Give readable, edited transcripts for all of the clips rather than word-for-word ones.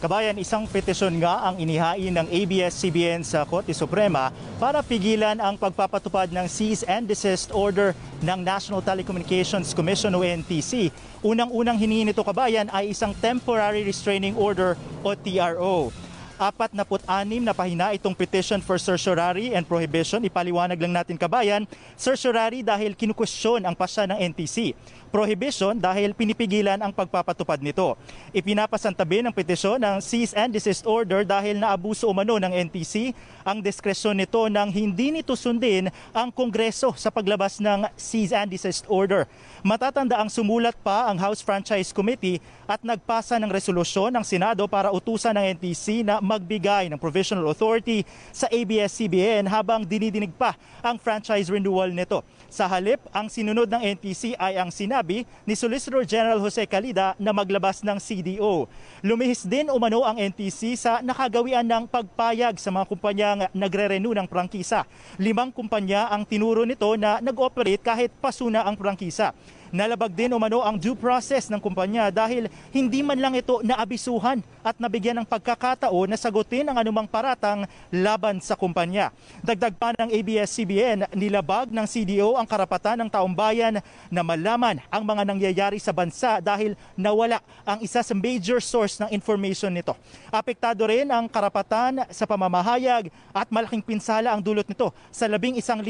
Kabayan, isang petisyon nga ang inihain ng ABS-CBN sa Korte Suprema para pigilan ang pagpapatupad ng cease and desist order ng National Telecommunications Commission o NTC. Unang-unang hiningi nito, kabayan, ay isang Temporary Restraining Order o TRO. 46 na pahina itong petition for certiorari and prohibition. Ipaliwanag lang natin, kabayan. Certiorari dahil kinukwestiyon ang pasya ng NTC. Prohibition dahil pinipigilan ang pagpapatupad nito. Ipinapasantabi ng petisyon ng cease and desist order dahil naabuso umano ng NTC ang diskresyon nito nang hindi nito sundin ang Kongreso sa paglabas ng cease and desist order. Matatanda ang sumulat pa ang House Franchise Committee at nagpasa ng resolusyon ng Senado para utusan ng NTC na magbigay ng provisional authority sa ABS-CBN habang dinidinig pa ang franchise renewal nito. Sa halip, ang sinunod ng NTC ay ang sinabi ni Solicitor General Jose Calida na maglabas ng CDO. Lumihis din umano ang NTC sa nakagawian ng pagpayag sa mga kumpanyang nagre-renew ng prangkisa. 5 kumpanya ang tinuro nito na nag-operate kahit pasuna ang prangkisa. Nalabag din umano ang due process ng kumpanya dahil hindi man lang ito naabisuhan at nabigyan ng pagkakataon na sagutin ang anumang paratang laban sa kumpanya. Dagdag pa ng ABS-CBN, nilabag ng CDO ang karapatan ng taong bayan na malaman ang mga nangyayari sa bansa dahil nawala ang isa sa major source ng information nito. Apektado rin ang karapatan sa pamamahayag at malaking pinsala ang dulot nito sa 11,000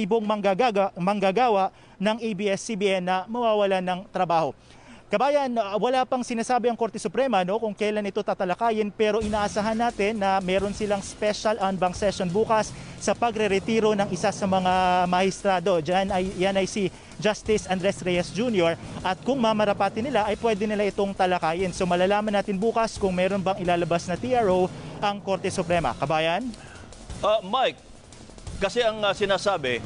manggagawa ng ABS-CBN na mawawalan ng trabaho. Kabayan, wala pang sinasabi ang Korte Suprema kung kailan ito tatalakayin, pero inaasahan natin na meron silang special en banc session bukas sa pagre-retiro ng isa sa mga mahistrado. Yan ay si Justice Andres Reyes Jr. At kung mamarapatin nila ay pwede nila itong talakayin. So malalaman natin bukas kung meron bang ilalabas na TRO ang Korte Suprema. Kabayan? Mike, kasi ang sinasabi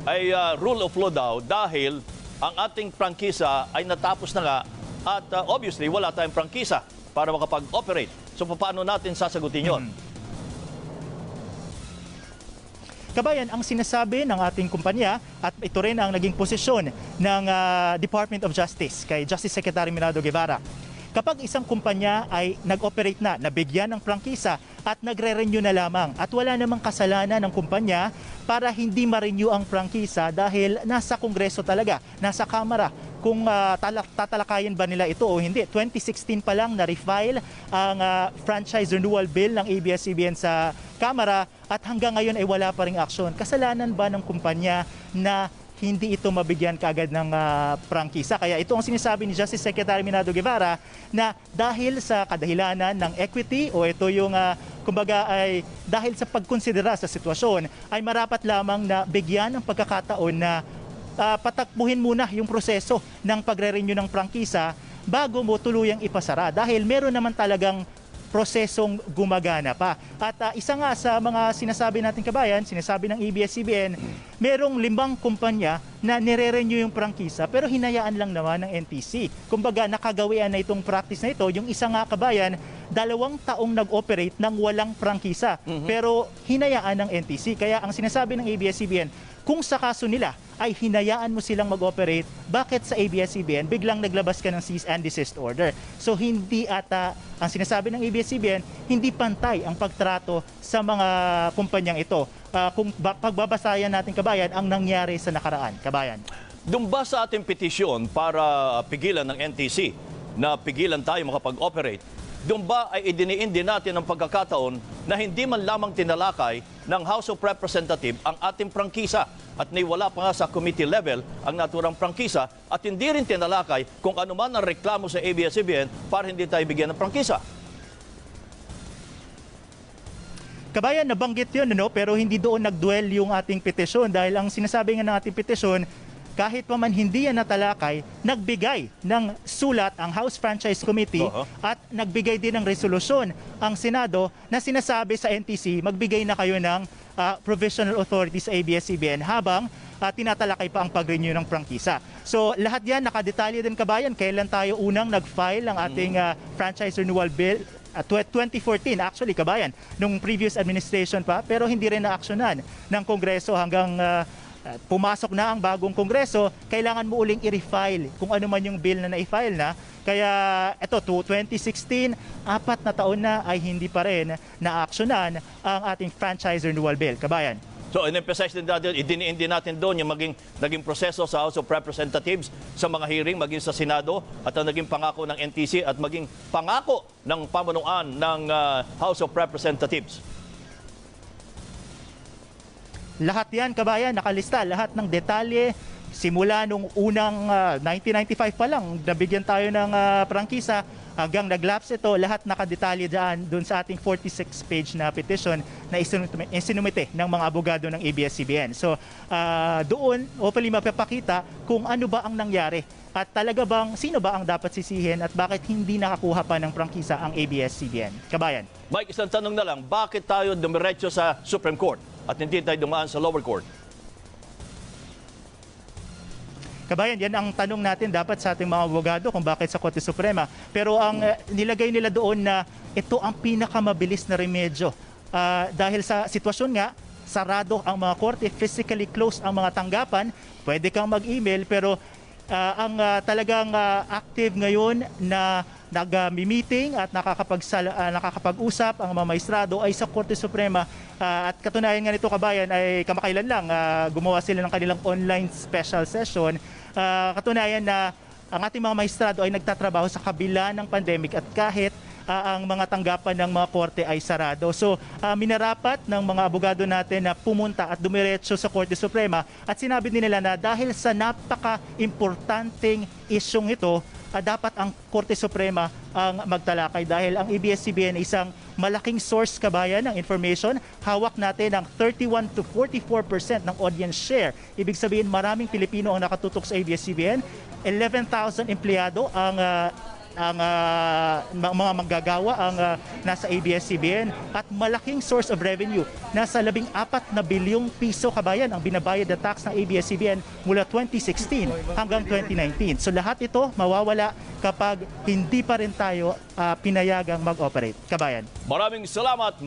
ay rule of law daw dahil ang ating prangkisa ay natapos na nga at obviously wala tayong prangkisa para makapag-operate. So paano natin sasagutin yon? Kabayan, ang sinasabi ng ating kumpanya at ito rin ang naging posisyon ng Department of Justice kay Justice Secretary Menardo Guevara. Kapag isang kumpanya ay nag-operate na, nabigyan ng prangkisa at nagre-renew na lamang at wala namang kasalanan ng kumpanya para hindi ma-renew ang prangkisa dahil nasa Kongreso talaga, nasa Kamara kung tatalakayin ba nila ito o hindi. 2016 pa lang na-refile ang franchise renewal bill ng ABS-CBN sa Kamara at hanggang ngayon ay wala pa ring aksyon. Kasalanan ba ng kumpanya na hindi ito mabigyan kaagad ng prangkisa? Kaya ito ang sinasabi ni Justice Secretary Menardo Guevara na dahil sa kadahilanan ng equity o ito yung kumbaga ay dahil sa pagkonsidera sa sitwasyon ay marapat lamang na bigyan ng pagkakataon na patakbuhin muna yung proseso ng pagre-renew ng prangkisa bago mo tuluyang ipasara dahil meron naman talagang prosesong gumagana pa. At isa nga sa mga sinasabi natin, kabayan, sinasabi ng ABS-CBN, merong 5 kumpanya na nire-renew yung prangkisa pero hinayaan lang naman ng NTC. Kumbaga nakagawian na itong practice na ito. Yung isa nga, kabayan, 2 taong nag-operate ng walang prangkisa pero hinayaan ng NTC. Kaya ang sinasabi ng ABS-CBN, kung sa kaso nila ay hinayaan mo silang mag-operate, bakit sa ABS-CBN biglang naglabas ka ng cease and desist order? So hindi ata, ang sinasabi ng ABS-CBN, hindi pantay ang pagtrato sa mga kumpanyang ito. Kung pagbabasayan natin, kabayan, ang nangyari sa nakaraan. Kabayan. Doon ba sa ating petisyon para pigilan ng NTC na pigilan tayo makapag-operate, doon ba ay idiniin din natin ang pagkakataon na hindi man lamang tinalakay ng House of Representatives ang ating prangkisa at niwala pa nga sa committee level ang naturang prangkisa at hindi rin tinalakay kung ano man ang reklamo sa ABS-CBN para hindi tayo bigyan ng prangkisa? Kabayan, nabanggit yun, pero hindi doon nagduel yung ating petisyon dahil ang sinasabi nga ng ating petisyon, kahit pa man hindi yan natalakay, nagbigay ng sulat ang House Franchise Committee at nagbigay din ng resolusyon ang Senado na sinasabi sa NTC, magbigay na kayo ng provisional authority sa ABS-CBN habang tinatalakay pa ang pag-renew ng prangkisa. So lahat yan nakadetalye din, kabayan, kailan tayo unang nag-file ng ating franchise renewal bill. 2014 actually, kabayan, nung previous administration pa, pero hindi rin na-aksyonan ng Kongreso hanggang pumasok na ang bagong Kongreso, kailangan mo uling i-refile kung ano man yung bill na na-file na. Kaya ito, 2016, 4 na taon na ay hindi pa rin na-actionan ang ating franchise renewal bill. Kabayan. So, in-emphasize din natin, idiniin din natin doon yung naging proseso sa House of Representatives, sa mga hearing, maging sa Senado, at ang naging pangako ng NTC at maging pangako ng pamunuan ng House of Representatives. Lahat yan, kabayan, nakalista. Lahat ng detalye, simula nung unang 1995 pa lang, nabigyan tayo ng prangkisa, hanggang nag-lapse ito, lahat nakadetalye dyan dun sa ating 46-page na petition na isinumite ng mga abogado ng ABS-CBN. So, doon, hopefully mapapakita kung ano ba ang nangyari at talaga bang, sino ba ang dapat sisihin at bakit hindi nakakuha pa ng prangkisa ang ABS-CBN. Kabayan. Mike, isang tanong na lang, bakit tayo dumiretso sa Supreme Court at hindi tayo dumaan sa lower court? Kabayan, yan ang tanong natin dapat sa ating mga abogado kung bakit sa Korte Suprema. Pero ang nilagay nila doon na ito ang pinakamabilis na remedyo. Dahil sa sitwasyon nga, sarado ang mga korte, physically closed ang mga tanggapan, pwede kang mag-email pero ang talagang active ngayon na nag-meeting at nakakapag-usap ang mga maestrado ay sa Korte Suprema. At katunayan nga nito, kabayan, ay kamakailan lang gumawa sila ng kanilang online special session. Katunayan na ang ating mga maestrado ay nagtatrabaho sa kabila ng pandemic at kahit ang mga tanggapan ng mga korte ay sarado. So, minarapat ng mga abogado natin na pumunta at dumiretso sa Korte Suprema at sinabi nila na dahil sa napaka-importanting isyong ito, dapat ang Korte Suprema ang magtalakay dahil ang ABS-CBN ay isang malaking source, kabayan, ng information. Hawak natin ang 31 to 44% ng audience share. Ibig sabihin maraming Pilipino ang nakatutok sa ABS-CBN. 11,000 empleyado ang mga manggagawa ang nasa ABS-CBN at malaking source of revenue. Nasa 14 na bilyong piso, kabayan, ang binabayad na tax ng ABS-CBN mula 2016 hanggang 2019. So lahat ito mawawala kapag hindi pa rin tayo pinayagang mag-operate. Kabayan. Maraming salamat,